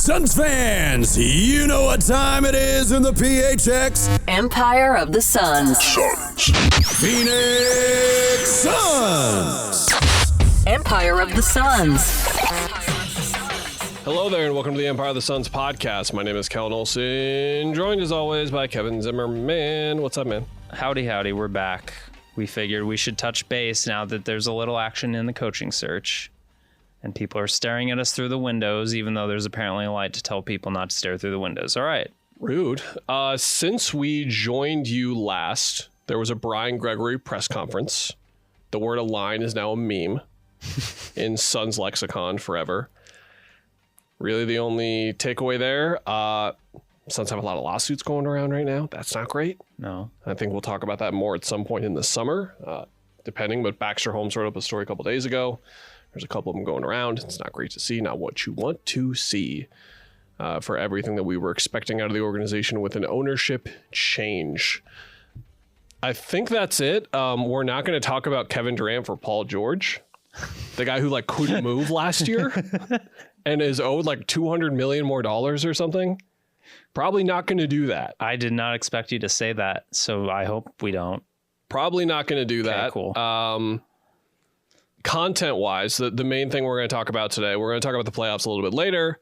Suns fans, you know what time it is in the PHX. Empire of the Suns. Phoenix Suns. Empire of the Suns. Hello there, and welcome to the Empire of the Suns podcast. My name is Kellen Olson, joined as always by Kevin Zimmerman. What's up, man? Howdy, we're back. We figured we should touch base now that there's a little action in the coaching search. And people are staring at us through the windows, even though there's apparently a light to tell people not to stare through the windows. All right. Rude. Since we joined you last, there was a Brian Gregory press conference. The word align is now a meme in Suns lexicon forever. Really the only takeaway there, Suns have a lot of lawsuits going around right now. That's not great. No. I think we'll talk about that more at some point in the summer, depending. But Baxter Holmes wrote up a story a couple days ago. There's a couple of them going around. It's not great to see, not what you want to see for everything that we were expecting out of the organization with an ownership change. I think that's it. We're not going to talk about Kevin Durant for Paul George, the guy who couldn't move last year and is owed $200 million more or something. Probably not going to do that. I did not expect you to say that, so I hope we don't. Probably not going to do that. Cool. Content-wise, the main thing we're going to talk about today, we're going to talk about the playoffs a little bit later.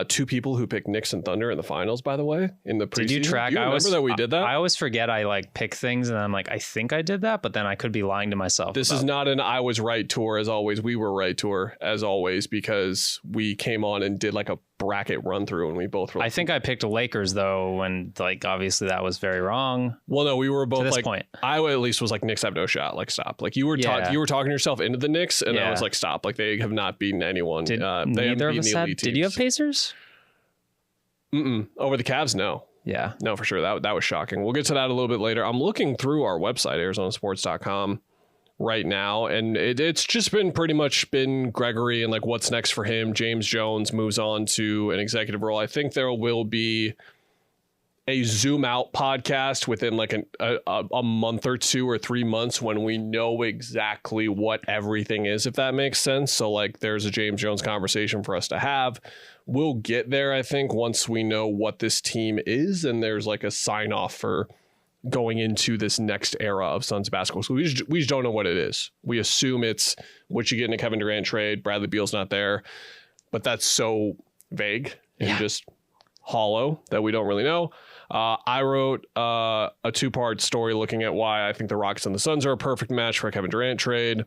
Two people who picked Knicks and Thunder in the finals, by the way, in the preseason. Did you track? Do you remember that we did that? I always forget I pick things, and I'm I think I did that, but then I could be lying to myself. This is not an I was right tour, as always. We were right tour, as always, because we came on and did a bracket run through, and we both were. I think I picked Lakers though, and obviously that was very wrong. Well, no, we were both to this point. I at least was Knicks have no shot. Stop. You were you were talking yourself into the Knicks, and I was stop. They have not beaten anyone. Did they neither of us had? Did you have Pacers? Over the Cavs, no. Yeah. No, for sure. That was shocking. We'll get to that a little bit later. I'm looking through our website, ArizonaSports.com, right now, and it's just pretty much been Gregory and what's next for him. James Jones moves on to an executive role. I think there will be a zoom out podcast within a month or 2 or 3 months when we know exactly what everything is, if that makes sense. So there's a James Jones conversation for us to have. We'll get there, I think, once we know what this team is and there's a sign off for going into this next era of Suns basketball. So we just don't know what it is. We assume it's what you get in a Kevin Durant trade. Bradley Beal's not there, but that's so vague and just hollow that we don't really know. I wrote a 2-part story looking at why I think the Rockets and the Suns are a perfect match for a Kevin Durant trade.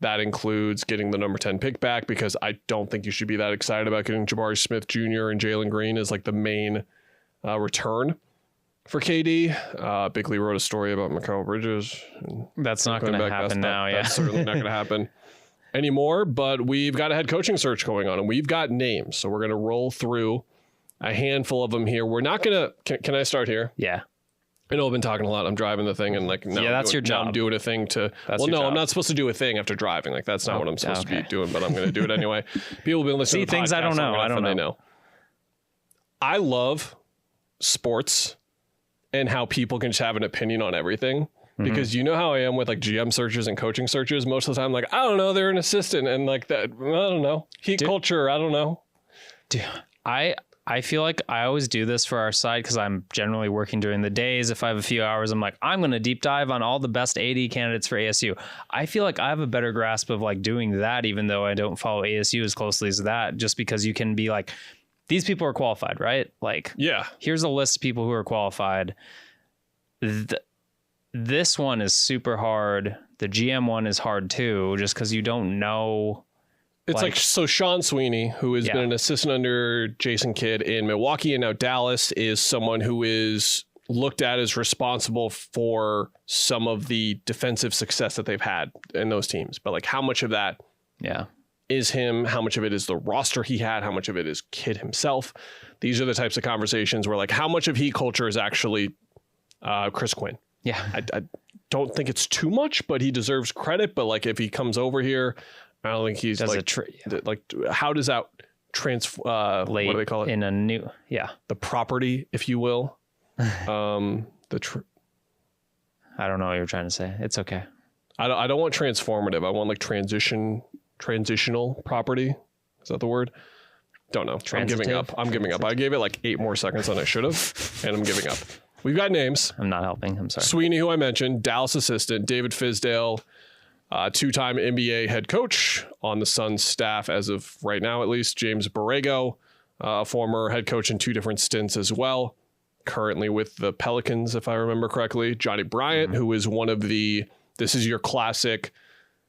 That includes getting the number 10 pick back, because I don't think you should be that excited about getting Jabari Smith Jr. and Jalen Green as the main return for KD. Bigley wrote a story about Mikal Bridges. That's not going to happen now. That's certainly not going to happen anymore, but we've got a head coaching search going on and we've got names. So we're going to roll through a handful of them here. We're not going to, can I start here? Yeah. I know I've been talking a lot. I'm driving the thing and now that's your job. I'm doing a thing to, I'm not supposed to do a thing after driving. That's not what I'm supposed to be doing, but I'm going to do it anyway. People have been listening to the things podcast, I don't know. I don't know. I love sports and how people can just have an opinion on everything. Because you know how I am with GM searches and coaching searches. Most of the time, I don't know, they're an assistant and that, I don't know. Culture, I don't know. Dude, I feel like I always do this for our side because I'm generally working during the days. If I have a few hours, I'm I'm going to deep dive on all the best AD candidates for ASU. I feel like I have a better grasp of doing that, even though I don't follow ASU as closely as that, just because you can be these people are qualified, right? Here's a list of people who are qualified. This one is super hard. The GM one is hard too, just because you don't know. It's so Sean Sweeney, who has been an assistant under Jason Kidd in Milwaukee and now Dallas, is someone who is looked at as responsible for some of the defensive success that they've had in those teams. But how much of that is him? How much of it is the roster he had? How much of it is Kidd himself? These are the types of conversations where how much of heat culture is actually Chris Quinn? Yeah. I don't think it's too much, but he deserves credit. But if he comes over here, I don't think he's how does that what do they call it? In a new, the property, if you will. I don't know what you're trying to say. It's okay. I don't want transformative. I want transitional property. Is that the word? Don't know. I'm giving up. I gave it like 8 more seconds than I should have, and I'm giving up. We've got names. I'm not helping. I'm sorry. Sweeney, who I mentioned, Dallas assistant, David Fizdale, 2-time NBA head coach on the Suns staff as of right now, at least. James Borrego, former head coach in 2 different stints as well. Currently with the Pelicans, if I remember correctly. Johnny Bryant, who is one of this is your classic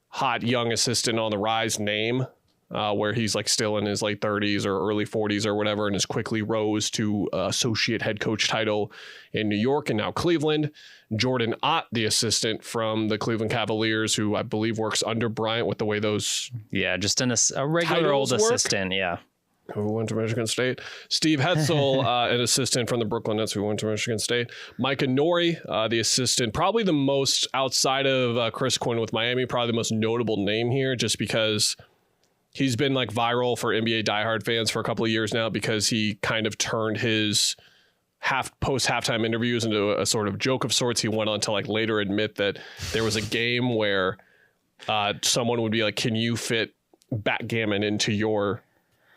hot young assistant on the rise name, where he's like still in his late 30s or early 40s or whatever, and has quickly rose to associate head coach title in New York and now Cleveland. Jordan Ott, the assistant from the Cleveland Cavaliers, who I believe works under Bryant with the way those just a regular old assistant, who went to Michigan State. Steve Hetzel, an assistant from the Brooklyn Nets, who went to Michigan State. Micah Nori, the assistant, probably the most outside of Chris Quinn with Miami, probably the most notable name here, just because he's been like viral for NBA diehard fans for a couple of years now, because he kind of turned his post-halftime interviews into a sort of joke of sorts. He went on to like later admit that there was a game where someone would be like, "Can you fit backgammon into your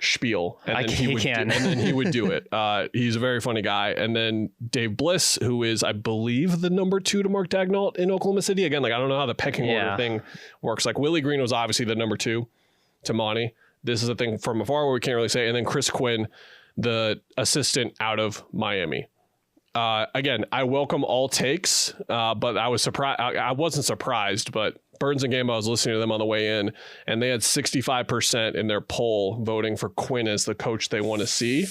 spiel?" And then he would do it. He's a very funny guy. And then Dave Bliss, who is, I believe, the number 2 to Mark Daigneault in Oklahoma City. Again, like I don't know how the pecking order thing works. Like Willie Green was obviously the number 2 to Monty. This is a thing from afar where we can't really say. And then Chris Quinn, the assistant out of Miami. Again, I welcome all takes, but I was surprised. I wasn't surprised, but Burns and Game, I was listening to them on the way in, and they had 65% in their poll voting for Quinn as the coach they want to see.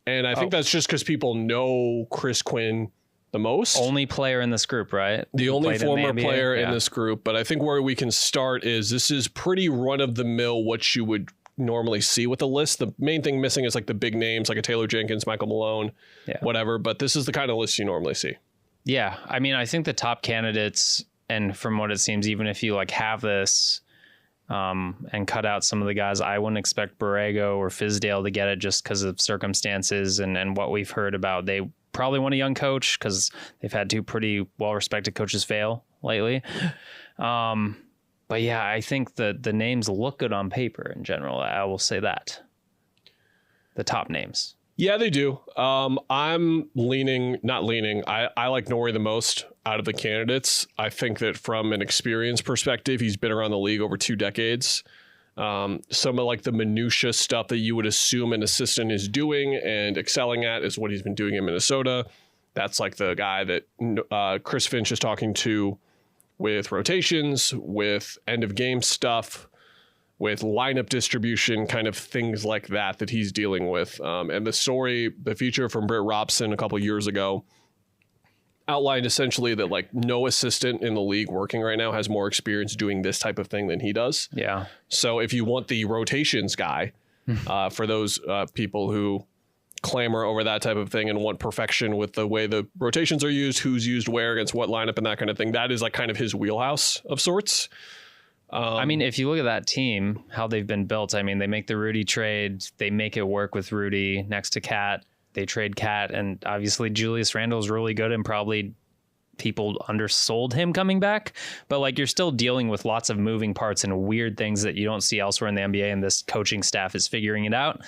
And I think that's just because people know Chris Quinn the most. Only player in this group, right? The only former player in this group. But I think where we can start is this is pretty run-of-the-mill what you would normally see with the list. The main thing missing is like the big names, like a Taylor Jenkins, Michael Malone, whatever. But this is the kind of list you normally see. Yeah. I mean, I think the top candidates, and from what it seems, even if you like have this and cut out some of the guys, I wouldn't expect Borrego or Fizdale to get it just because of circumstances and what we've heard about. They probably want a young coach because they've had 2 pretty well-respected coaches fail lately. But yeah, I think the names look good on paper in general. I will say that. The top names. Yeah, they do. I'm not leaning. I like Nori the most out of the candidates. I think that from an experience perspective, he's been around the league over 2 decades. Some of like the minutia stuff that you would assume an assistant is doing and excelling at is what he's been doing in Minnesota. That's like the guy that Chris Finch is talking to with rotations, with end of game stuff, with lineup distribution, kind of things like that he's dealing with. And the feature from Britt Robson a couple years ago outlined essentially that like no assistant in the league working right now has more experience doing this type of thing than he does. Yeah. So if you want the rotations guy, for those people who clamor over that type of thing and want perfection with the way the rotations are used, who's used where against what lineup and that kind of thing, that is like kind of his wheelhouse of sorts. I mean, if you look at that team, how they've been built, I mean, they make the Rudy trade, they make it work with Rudy next to Cat, they trade Cat, and obviously Julius Randle is really good and probably people undersold him coming back, but like you're still dealing with lots of moving parts and weird things that you don't see elsewhere in the NBA, and this coaching staff is figuring it out.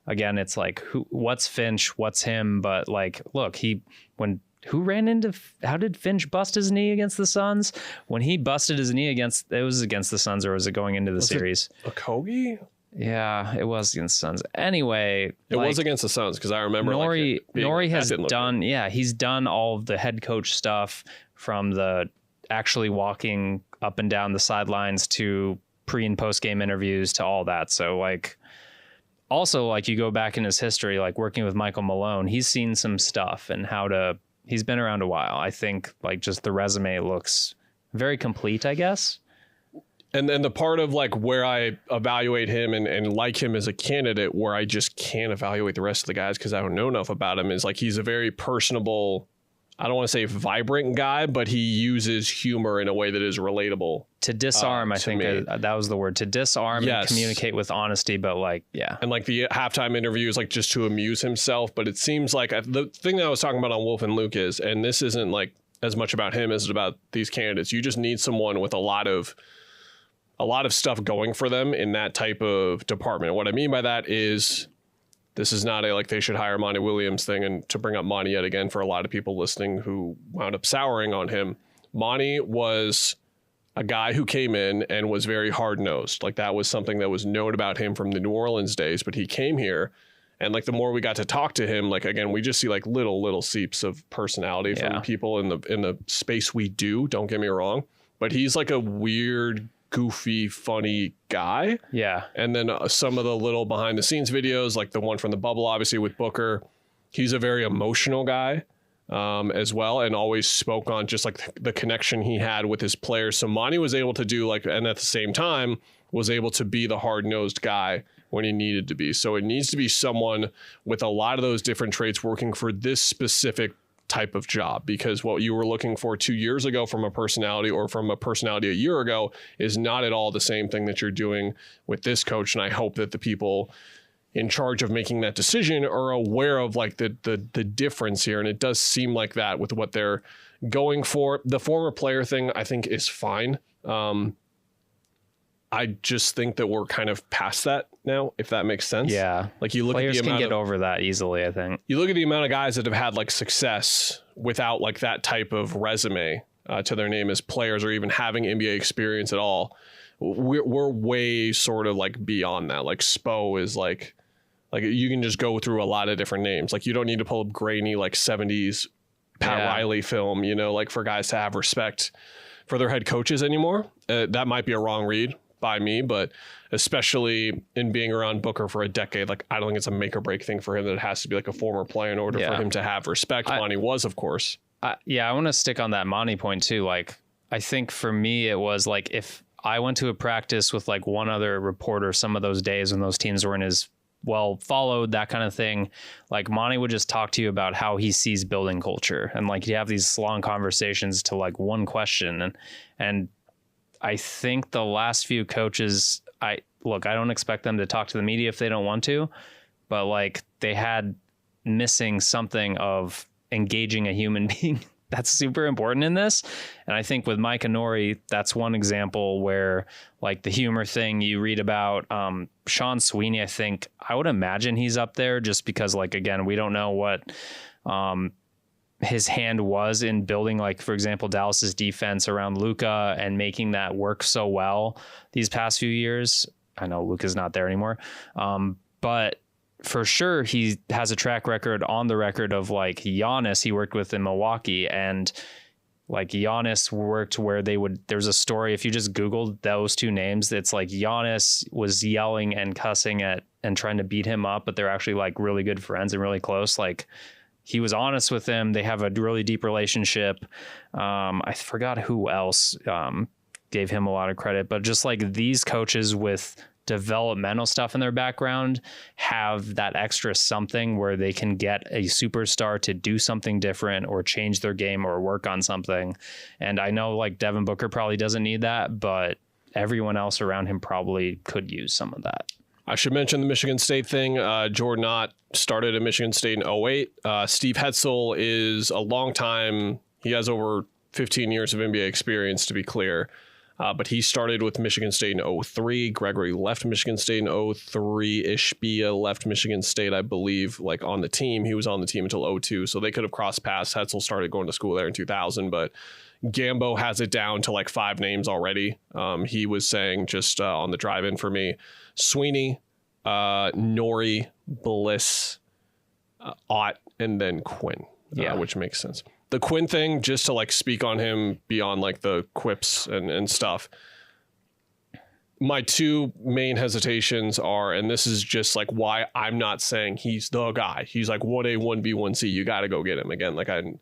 Again, it's like, what's Finch, what's him? But like, look, how did Finch bust his knee against the Suns? When he busted his knee it was against the Suns, or was it going into the series? Okogie? Yeah, it was against the Suns. Anyway. It was against the Suns because I remember Nori has done, he's done all of the head coach stuff from the actually walking up and down the sidelines to pre and post game interviews to all that. So like, also, like you go back in his history, like working with Michael Malone, he's seen some stuff and he's been around a while. I think like just the resume looks very complete, I guess. And then the part of like where I evaluate him and like him as a candidate, where I just can't evaluate the rest of the guys because I don't know enough about him, is like he's a very personable, I don't want to say vibrant guy, but he uses humor in a way that is relatable. To disarm, I think that was the word. To disarm and communicate with honesty, but like, yeah. And like the halftime interview is like just to amuse himself. But it seems like the thing that I was talking about on Wolf and Luke is, and this isn't like as much about him as about these candidates, you just need someone with a lot of stuff going for them in that type of department. What I mean by that is This is not a like they should hire Monty Williams thing. And to bring up Monty yet again for a lot of people listening who wound up souring on him, Monty was a guy who came in and was very hard-nosed. Like that was something that was known about him from the New Orleans days, but he came here and like the more we got to talk to him, like again, we just see like little seeps of personality from people in the space we do, don't get me wrong, but he's like a weird, goofy, funny guy. Yeah. And then some of the little behind the scenes videos, like the one from the bubble, obviously with Booker, he's a very emotional guy. As well, and always spoke on just like the connection he had with his players. So Monty was able to do like, and at the same time was able to be the hard-nosed guy when he needed to be. So it needs to be someone with a lot of those different traits working for this specific type of job, because what you were looking for 2 years ago from a personality or from a personality a year ago is not at all the same thing that you're doing with this coach. And I hope that the people in charge of making that decision are aware of like the difference here. And it does seem like that with what they're going for. The former player thing, I think, is fine. I just think that we're kind of past that now, if that makes sense. Yeah. Like you look Players at the amount can get over that easily, I think. You look at the amount of guys that have had like success without like that type of resume to their name as players or even having NBA experience at all. We're way sort of like beyond that. Like Spo is like you can just go through a lot of different names. Like you don't need to pull up grainy like 70s Pat Riley film, you know, like for guys to have respect for their head coaches anymore. That might be a wrong read by me, but especially in being around Booker for a decade, like I don't think it's a make or break thing for him that it has to be like a former player in order for him to have respect. Monty was, of course. I want to stick on that Monty point too. Like I think for me, it was like if I went to a practice with like one other reporter some of those days when those teams weren't as well followed, that kind of thing, like Monty would just talk to you about how he sees building culture, and like you have these long conversations to like one question. And I think the last few coaches, I don't expect them to talk to the media if they don't want to, but like they had missing something of engaging a human being. That's super important in this. And I think with Micah Nori, that's one example where like the humor thing you read about, Sean Sweeney, I think I would imagine he's up there just because like, again, we don't know what his hand was in building, like, for example, Dallas's defense around Luka and making that work so well these past few years. I know Luka's not there anymore. But for sure, he has a track record on the record of like Giannis he worked with in Milwaukee, and like Giannis worked where there's a story. If you just Googled those two names, it's like Giannis was yelling and cussing at and trying to beat him up, but they're actually like really good friends and really close. Like he was honest with him. They have a really deep relationship. I forgot who else gave him a lot of credit, but just like these coaches with developmental stuff in their background have that extra something where they can get a superstar to do something different or change their game or work on something. And I know like Devin Booker probably doesn't need that, but everyone else around him probably could use some of that. I should mention the Michigan State thing. Jordan Ott started at Michigan State in 2008. Steve Hetzel is a long time. He has over 15 years of NBA experience, to be clear. But he started with Michigan State in 2003. Gregory left Michigan State in 2003. Ishbia left Michigan State, I believe, like on the team. He was on the team until 2002, so they could have crossed paths. Hetzel started going to school there in 2000, but Gambo has it down to like 5 names already. He was saying just on the drive-in for me, Sweeney, Nori, Bliss, Ott, and then Quinn, which makes sense. The Quinn thing, just to like speak on him beyond like the quips and stuff. My 2 main hesitations are, and this is just like why I'm not saying he's the guy. He's like 1A, 1B, 1C. You got to go get him again. Like I'm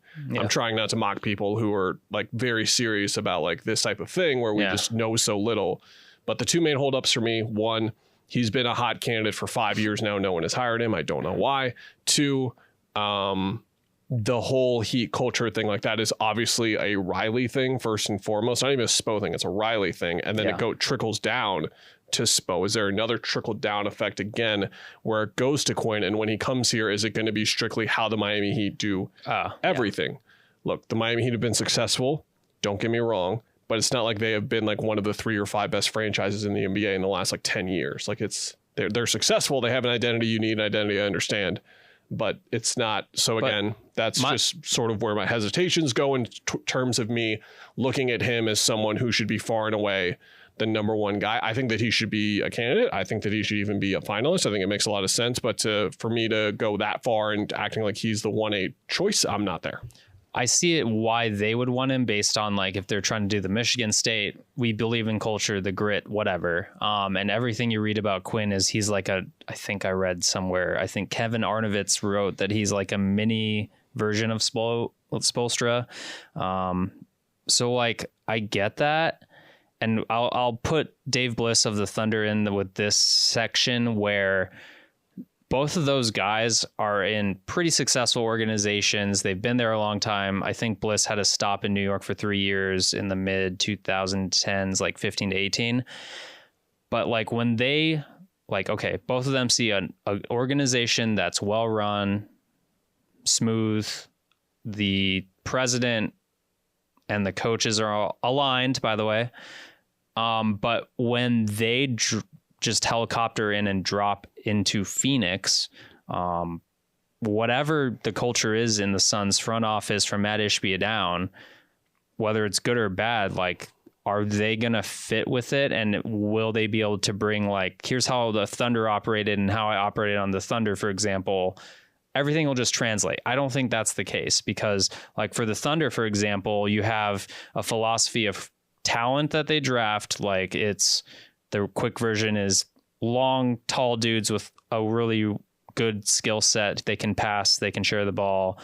trying not to mock people who are like very serious about like this type of thing where we just know so little. But the 2 main holdups for me, 1, he's been a hot candidate for 5 years now. No one has hired him. I don't know why. 2, the whole Heat culture thing like that is obviously a Riley thing first and foremost. Not even a Spo thing. It's a Riley thing. And then it trickles down to Spo. Is there another trickle down effect again where it goes to Quinn? And when he comes here, is it going to be strictly how the Miami Heat do everything? Look, the Miami Heat have been successful. Don't get me wrong. But it's not like they have been like one of the 3 or 5 best franchises in the NBA in the last like 10 years. Like it's they're successful. They have an identity. You need an identity. I understand. But it's not. So again, that's just sort of where my hesitations go in terms of me looking at him as someone who should be far and away the number one guy. I think that he should be a candidate. I think that he should even be a finalist. I think it makes a lot of sense. But for me to go that far and acting like he's the 1A choice, I'm not there. I see it why they would want him based on like if they're trying to do the Michigan State, we believe in culture, the grit, whatever. And everything you read about Quinn is he's like I think I read somewhere, I think Kevin Arnovitz wrote that he's like a mini version of Spoelstra. So like I get that. And I'll put Dave Bliss of the Thunder in with this section where both of those guys are in pretty successful organizations. They've been there a long time. I think Bliss had a stop in New York for 3 years in the mid 2010s, like 15 to 18. But like when they okay, both of them see an organization that's well run, smooth. The president and the coaches are all aligned, by the way. But when they just helicopter in and drop into Phoenix, whatever the culture is in the Suns front office from Matt Ishbia down, whether it's good or bad, like, are they going to fit with it? And will they be able to bring like, here's how the Thunder operated and how I operated on the Thunder, for example, everything will just translate. I don't think that's the case because like for the Thunder, for example, you have a philosophy of talent that they draft. Like it's the quick version is long, tall dudes with a really good skill set. They can pass, they can share the ball,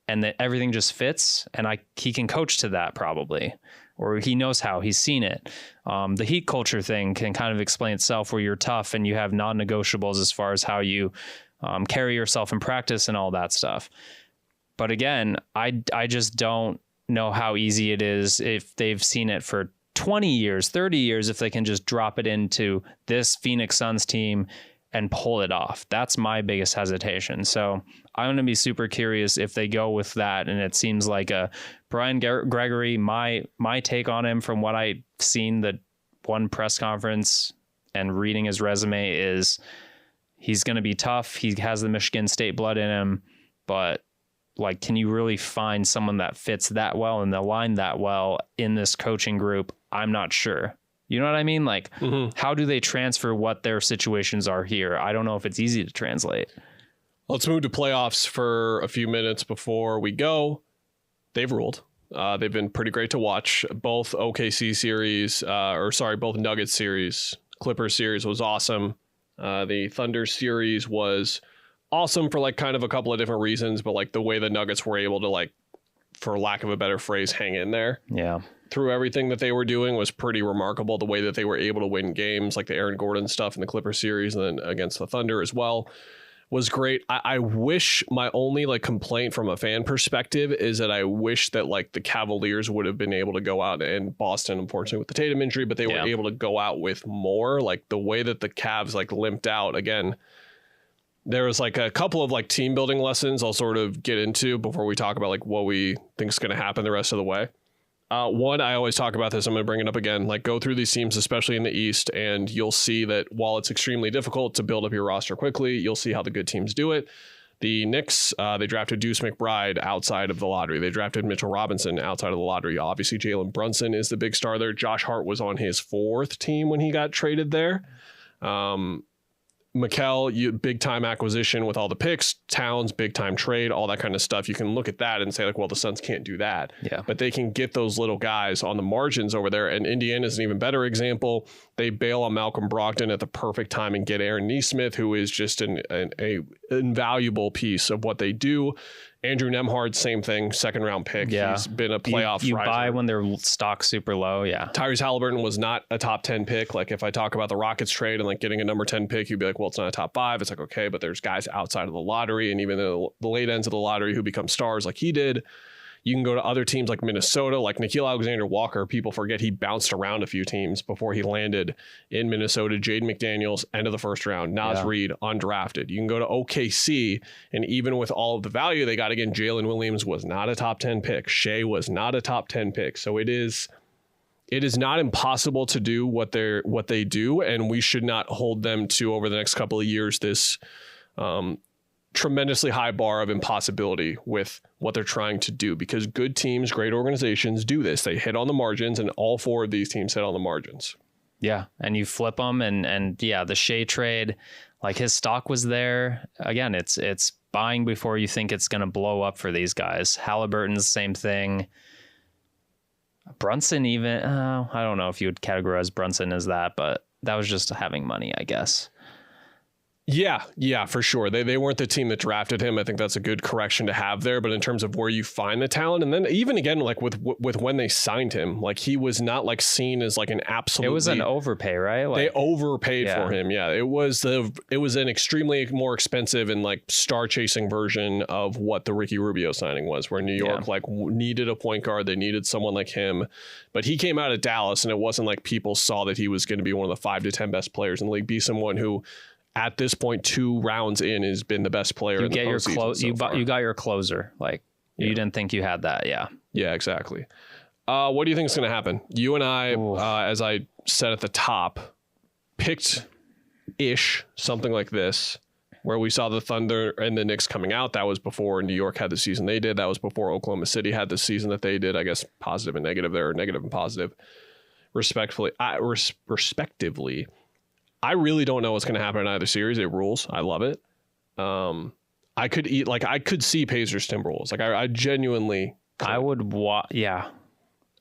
and that everything just fits. And he can coach to that probably, or he knows how, he's seen it. The Heat culture thing can kind of explain itself where you're tough and you have non-negotiables as far as how you carry yourself in practice and all that stuff. But again, I just don't know how easy it is if they've seen it for 20 years, 30 years, if they can just drop it into this Phoenix Suns team and pull it off. That's my biggest hesitation. So I'm going to be super curious if they go with that. And it seems like Brian Gregory, my take on him from what I've seen, the one press conference and reading his resume is he's going to be tough. He has the Michigan State blood in him, but like, can you really find someone that fits that well and align that well in this coaching group? I'm not sure. You know what I mean? Like, How do they transfer what their situations are here? I don't know if it's easy to translate. Let's move to playoffs for a few minutes before we go. They've ruled. They've been pretty great to watch. Both OKC series, both Nuggets series, Clippers series was awesome. The Thunder series was awesome for like kind of a couple of different reasons, but like the way the Nuggets were able to, like, for lack of a better phrase, hang in there. Yeah. Through everything that they were doing was pretty remarkable. The way that they were able to win games, like the Aaron Gordon stuff in the Clipper series and then against the Thunder as well, was great. I wish, my only like complaint from a fan perspective is that I wish that like the Cavaliers would have been able to go out, and Boston, unfortunately, with the Tatum injury, but they were able to go out with more. Like the way that the Cavs like limped out again. There was like a couple of like team building lessons I'll sort of get into before we talk about like what we think is going to happen the rest of the way. One, I always talk about this. I'm going to bring it up again. Like, go through these teams, especially in the East, and you'll see that while it's extremely difficult to build up your roster quickly, you'll see how the good teams do it. The Knicks, they drafted Deuce McBride outside of the lottery. They drafted Mitchell Robinson outside of the lottery. Obviously, Jalen Brunson is the big star there. Josh Hart was on his fourth team when he got traded there. Mikal, big time acquisition with all the picks. Towns, big time trade, all that kind of stuff. You can look at that and say like, well, the Suns can't do that. Yeah. But they can get those little guys on the margins over there. And Indiana is an even better example. They bail on Malcolm Brogdon at the perfect time and get Aaron Nesmith, who is just an invaluable piece of what they do. Andrew Nembhard, same thing, second round pick. Yeah. He's been a playoff You riser. buy when their stock's super low, yeah. Tyrese Halliburton was not a top 10 pick. Like if I talk about the Rockets trade and like getting a number 10 pick, you'd be like, well, it's not a top 5. It's like, okay, but there's guys outside of the lottery and even the late ends of the lottery who become stars like he did. You can go to other teams like Minnesota, like Nickeil Alexander-Walker. People forget he bounced around a few teams before he landed in Minnesota. Jaden McDaniels, end of the first round. Naz Reid, undrafted. You can go to OKC, and even with all of the value they got, again, Jalen Williams was not a top 10 pick. Shea was not a top 10 pick. So it is it is not impossible to do what they do, and we should not hold them to, over the next couple of years, this tremendously high bar of impossibility with what they're trying to do, because good teams, great organizations do this. They hit on the margins, and all 4 of these teams hit on the margins. Yeah, and you flip them, and yeah, the Shea trade, like his stock was there. Again, it's buying before you think it's going to blow up for these guys. Halliburton's same thing. Brunson even, I don't know if you would categorize Brunson as that, but that was just having money, I guess. Yeah, for sure. They weren't the team that drafted him. I think that's a good correction to have there. But in terms of where you find the talent, and then even again, like with when they signed him, like he was not like seen as like an absolute. It was an overpay, right? Like, they overpaid for him. Yeah, it was an extremely more expensive and like star chasing version of what the Ricky Rubio signing was, where New York like needed a point guard. They needed someone like him, but he came out of Dallas, and it wasn't like people saw that he was going to be one of the 5 to 10 best players in the league. Be someone who, at this point, 2 rounds in, has been the best player. You get your you got your closer. Like you didn't think you had that. Yeah, exactly. What do you think is going to happen? You and I, as I said at the top, picked something like this, where we saw the Thunder and the Knicks coming out. That was before New York had the season they did. That was before Oklahoma City had the season that they did. I guess positive and negative there, or negative and positive, respectively. I really don't know what's going to happen in either series. It rules. I love it. I could see Pacers Timberwolves. Like I genuinely could. I would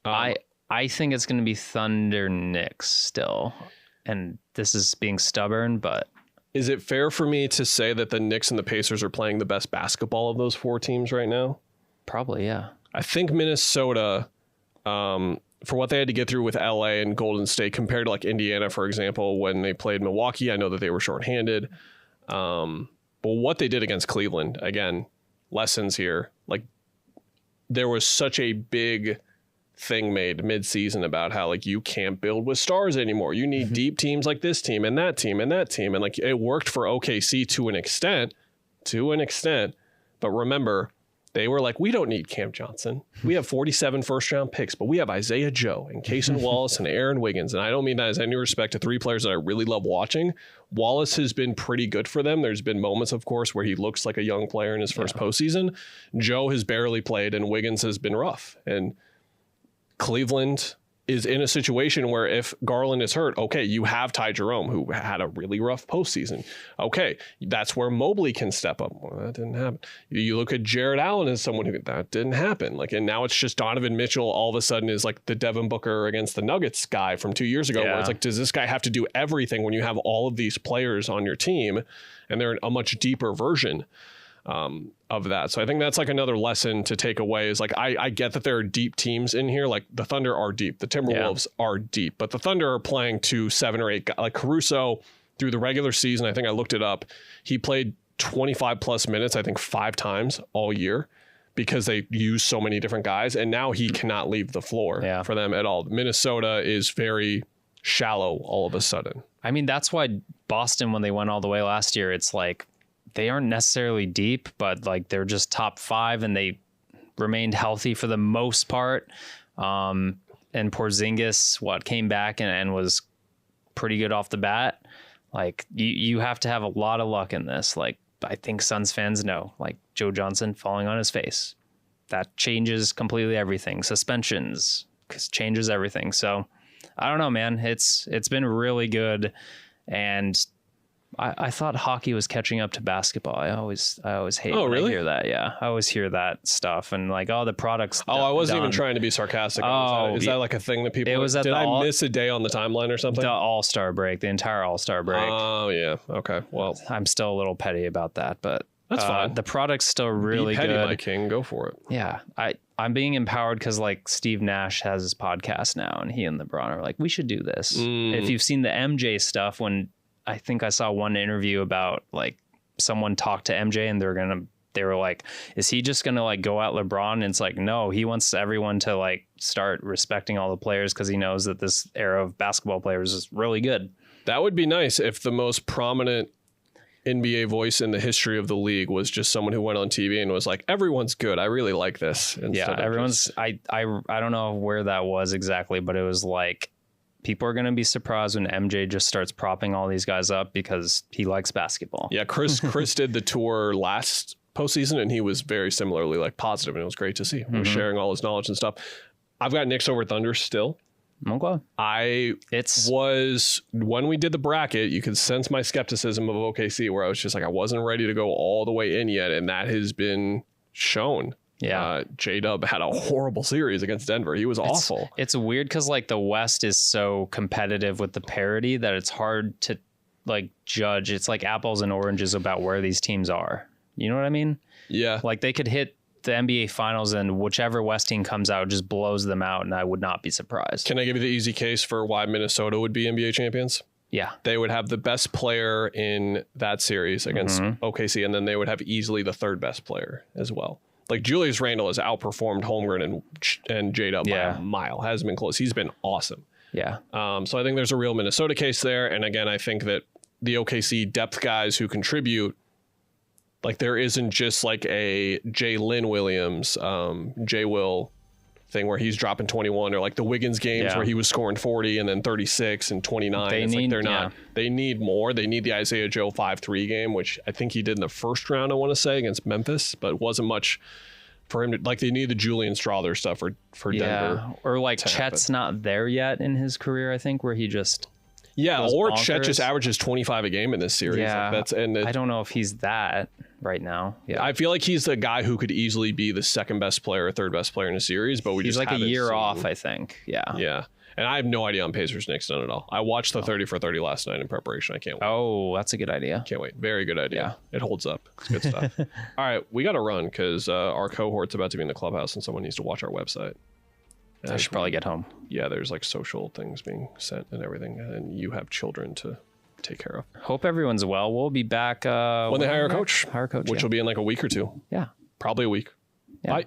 I think it's going to be Thunder Knicks still. And this is being stubborn, but is it fair for me to say that the Knicks and the Pacers are playing the best basketball of those 4 teams right now? Probably, yeah. I think Minnesota, for what they had to get through with LA and Golden State compared to like Indiana, for example, when they played Milwaukee, I know that they were shorthanded. But what they did against Cleveland, again, lessons here. Like there was such a big thing made mid-season about how like you can't build with stars anymore. You need deep teams like this team and that team and that team. And like it worked for OKC to an extent. But remember, they were like, we don't need Cam Johnson. We have 47 first-round picks, but we have Isaiah Joe and Kaysen Wallace and Aaron Wiggins. And I don't mean that as any respect to 3 players that I really love watching. Wallace has been pretty good for them. There's been moments, of course, where he looks like a young player in his first postseason. Joe has barely played, and Wiggins has been rough. And Cleveland is in a situation where if Garland is hurt, okay, you have Ty Jerome, who had a really rough postseason. Okay, that's where Mobley can step up. Well, that didn't happen. You look at Jared Allen as someone who that didn't happen. Like, and now it's just Donovan Mitchell all of a sudden is like the Devin Booker against the Nuggets guy from 2 years ago, where it's like, does this guy have to do everything when you have all of these players on your team and they're a much deeper version of that? So I think that's like another lesson to take away is like, I get that there are deep teams in here. Like the Thunder are deep, the Timberwolves are deep, but the Thunder are playing to 7 or 8 guys. Like Caruso through the regular season, I think I looked it up. He played 25 plus minutes, I think 5 times all year because they use so many different guys. And now he cannot leave the floor for them at all. Minnesota is very shallow all of a sudden. I mean, that's why Boston, when they went all the way last year, it's like, they aren't necessarily deep, but like they're just top 5 and they remained healthy for the most part. And Porzingis, came back and was pretty good off the bat. Like you have to have a lot of luck in this. Like I think Suns fans know, like Joe Johnson falling on his face, that changes completely everything. Suspensions changes everything. So I don't know, man. It's been really good. And I thought hockey was catching up to basketball. I always hate when I hear that. Yeah, I always hear that stuff and like, the product's I wasn't even trying to be sarcastic. Is that like a thing that people? It was did I miss a day on the timeline or something? The All-Star break, the entire All-Star break. Oh yeah, okay. Well, I'm still a little petty about that, but that's fine. The product's still really petty, good. My king, go for it. Yeah, I'm being empowered because like Steve Nash has his podcast now, and he and LeBron are like, we should do this. If you've seen the MJ stuff, when I think I saw one interview about like someone talked to MJ and they were like, is he just going to like go at LeBron? And it's like, no, he wants everyone to like start respecting all the players because he knows that this era of basketball players is really good. That would be nice if the most prominent NBA voice in the history of the league was just someone who went on TV and was like, everyone's good. I really like this. Yeah, everyone's. I don't know where that was exactly, but it was like people are going to be surprised when MJ just starts propping all these guys up because he likes basketball. Yeah, Chris did the tour last postseason, and he was very similarly like positive, and it was great to see. He was sharing all his knowledge and stuff. I've got Knicks over Thunder still. Okay. When we did the bracket, you could sense my skepticism of OKC, where I was just like, I wasn't ready to go all the way in yet, and that has been shown. Yeah. J-Dub had a horrible series against Denver. He was awful. It's weird because like the West is so competitive with the parity that it's hard to like judge. It's like apples and oranges about where these teams are. You know what I mean? Yeah. Like they could hit the NBA Finals and whichever West team comes out just blows them out, and I would not be surprised. Can I give you the easy case for why Minnesota would be NBA champions? Yeah. They would have the best player in that series against OKC, and then they would have easily the third best player as well. Like Julius Randle has outperformed Holmgren and J-Dub by a mile. Hasn't been close. He's been awesome. Yeah. So I think there's a real Minnesota case there. And again, I think that the OKC depth guys who contribute, like there isn't just like a Jalen Williams, J Will thing where he's dropping 21, or like the Wiggins games where he was scoring 40 and then 36 and 29. They need more. They need the Isaiah Joe 5-3 game, which I think he did in the first round, I want to say, against Memphis, but it wasn't much for him to, like, they need the Julian Strawther stuff for Denver. Or like Chet's not there yet in his career, I think, where he just or Chet just averages 25 a game in this series. Yeah, like I don't know if he's that right now. Yeah, I feel like he's the guy who could easily be the second best player or third best player in a series, but he's like a year off, I think. Yeah. And I have no idea on Pacers Knicks, none at all. I watched the 30 for 30 last night in preparation. I can't wait. Oh, that's a good idea. Can't wait. Very good idea. Yeah. It holds up. It's good stuff. All right, we got to run because our cohort's about to be in the clubhouse and someone needs to watch our website. I should probably get home. Yeah, there's like social things being sent and everything, and you have children to take care of. Hope everyone's well. We'll be back when they hire a coach. Which will be in like a week or two. Yeah. Probably a week. Yeah. Bye.